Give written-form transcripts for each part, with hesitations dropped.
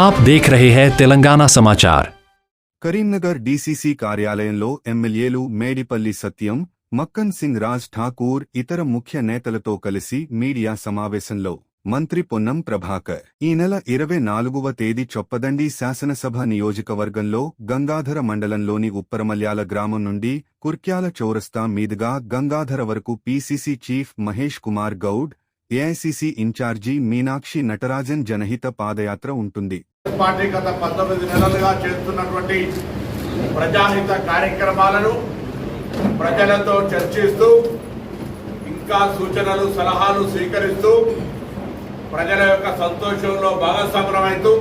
आप देख रहे हैं तेलंगाना समाचार। కరీంనగర్ డీసీసీ కార్యాలయంలో ఎమ్మెల్యేలు మేడిపల్లి సత్యం, మక్కన్ సింగ్ రాజ్ ఠాకూర్ ఇతర ముఖ్య నేతలతో కలిసి మీడియా సమావేశంలో మంత్రి పొన్నం ప్రభాకర్ ఈ నెల 24వ తేదీ చొప్పదండి శాసనసభ నియోజకవర్గంలో గంగాధర మండలంలోని ఉప్పరమల్యాల గ్రామం నుండి కుర్క్యాల చౌరస్తా మీదుగా గంగాధర వరకు PCC chief Mahesh Kumar Goud, AICC in charge Meenakshi Natarajan Janahita Padayatra ఉంటుంది. పార్టీ గత 19 నెలలుగా చేస్తున్నటువంటి ప్రజాహిత కార్యక్రమాలను ప్రజలతో చర్చిస్తూ ఇంకా సూచనలు సలహాలు స్వీకరిస్తూ ప్రజల యొక్క సంతోషంలో భాగస్వామ్యమైతూ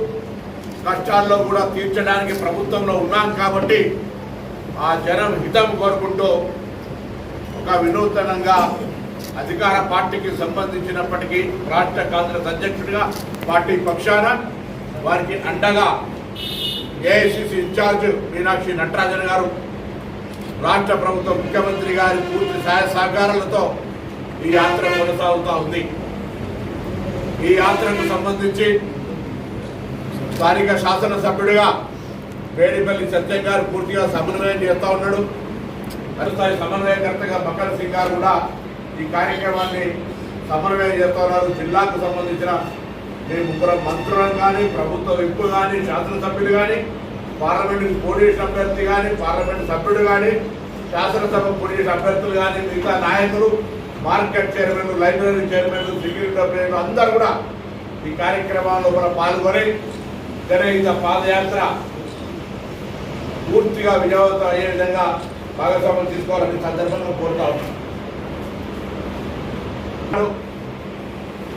కష్టాల్లో కూడా తీర్చడానికి ప్రభుత్వంలో ఉన్నాం కాబట్టి ఆ జనం హితం కోరుకుంటూ ఒక వినూతనంగా అధికార పార్టీకి సంబంధించినప్పటికీ రాష్ట్ర కాంగ్రెస్ అధ్యక్షుడిగా పార్టీ పక్షాన వారికి అండగా ఏఐసీసీ ఇన్ఛార్జ్ మీనాక్షి నటరాజన్ గారు, రాష్ట్ర ప్రభుత్వ ముఖ్యమంత్రి గారి పూర్తి సహాయ సహకారాలతో ఈ యాత్ర కొనసాగుతూ ఉంది. ఈ యాత్రకు సంబంధించి స్థానిక శాసనసభ్యుడిగా మేడిపల్లి సత్యం గారు పూర్తిగా సమన్వయం చేస్తూ ఉన్నాడు. అధికారి సమన్వయకర్తగా మక్కన్ సింగ్ గారు కూడా ఈ కార్యక్రమాన్ని సమన్వయం చేస్తూ ఉన్నారు. జిల్లాకు సంబంధించిన మేము ముగ్గురు మంత్రులను కానీ, ప్రభుత్వ విప్పు కానీ, శాసనసభ్యులు కానీ, పార్లమెంటుకి పోటీ అభ్యర్థి కానీ, పార్లమెంటు సభ్యుడు కానీ, శాసనసభ పోటీ అభ్యర్థులు కానీ, మిగతా నాయకులు, మార్కెట్ చైర్మన్లు, లైబ్రరీ చైర్మన్లు, సెక్యూరిటీ అభ్యర్థులు అందరూ కూడా ఈ కార్యక్రమాల్లో కూడా పాల్గొని జనహిత పాదయాత్ర పూర్తిగా విజయవంతం అయ్యే విధంగా భాగస్వామ్యం తీసుకోవాలని సందర్భంగా కోరుతా ఉన్నాం.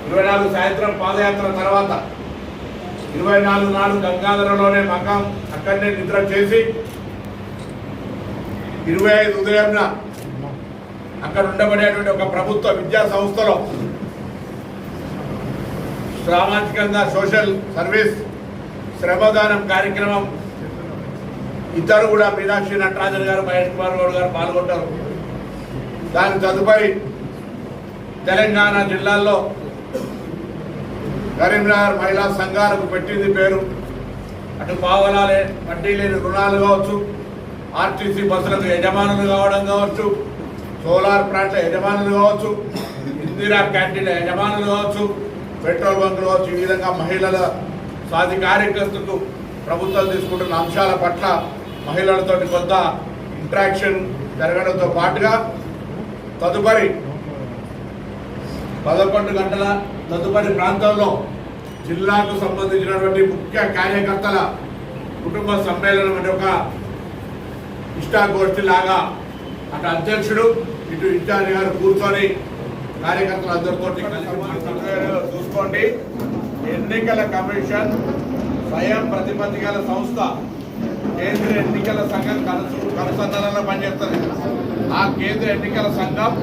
24 సాయంత్రం పాదయాత్ర తర్వాత 24 నాడు గంగాధరలోనే మకాం అక్కడనే నిద్ర చేసి 25 ఉదయంన అక్కడ ఉండబడేటువంటి ఒక ప్రభుత్వ విద్యా సంస్థలో సామాజికంగా సోషల్ సర్వీస్ శ్రమదానం కార్యక్రమం ఇద్దరు కూడా మీనాక్షి నటరాజన్ గారు, మహేష్ కుమార్ గౌడ్ గారు పాల్గొంటారు. దాని తదుపరి తెలంగాణ జిల్లాల్లో కరీంనగర్ మహిళా సంఘాలకు పెట్టింది పేరు. అటు పావలాలే వడ్డీ లేని రుణాలు కావచ్చు, ఆర్టీసీ బస్సులకు యజమానులు కావడం కావచ్చు, సోలార్ ప్లాంట్ల యజమానులు కావచ్చు, ఇందిరా క్యాంటీన్ల యజమానులు కావచ్చు, పెట్రోల్ బంకులు కావచ్చు, ఈ విధంగా మహిళల సాధికారికతకు ప్రభుత్వం తీసుకుంటున్న అంశాల పట్ల మహిళలతో కొంత ఇంట్రాక్షన్ జరగడంతో పాటుగా తదుపరి 11 గంటల తదుపరి ప్రాంతంలో జిల్లాకు సంబంధించినటువంటి ముఖ్య కార్యకర్తల కుటుంబ సమ్మేళనం అంటే ఒక ఇష్టాగోష్ఠి లాగా అటు అధ్యక్షుడు ఇటు ఇన్ఛార్జి గారు కూర్చొని కార్యకర్తలు అందరితో చూసుకోండి. ఎన్నికల కమిషన్ స్వయం ప్రతిపత్తి గల సంస్థ కేంద్ర ఎన్నికల సంఘం కనుసంధానంలో పనిచేస్తుంది. ఆ కేంద్ర ఎన్నికల సంఘం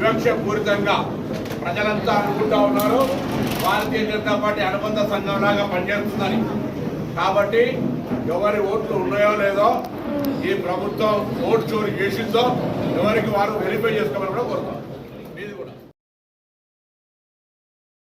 వివక్షపూరితంగా ప్రజలంతా అనుకుంటా ఉన్నారు భారతీయ జనతా పార్టీ అనుబంధ సంఘంలాగా పనిచేస్తుందని. కాబట్టి ఎవరి ఓట్లు ఉన్నాయో లేదో, ఈ ప్రభుత్వం ఓటు చోరీ చేసిందో ఎవరికి వారు వెరిఫై చేసుకోమని కూడా కోరుతాం.